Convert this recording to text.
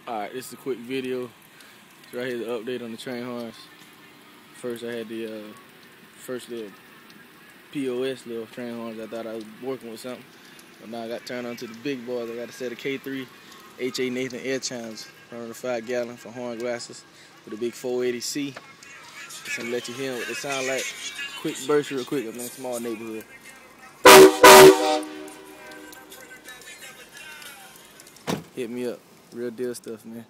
Alright, this is a quick video. So right here, the update on the train horns. First, I had the first little POS little train horns. I thought I was working with something. But now I got turned on to the big boys. I got a set of k3ha Nathan air chimes, 105 gallon for horn glasses with a big 480C. Just gonna let you hear what they sound like. Quick burst real quick. I'm in a small neighborhood. Hit me up. Real deal stuff, man.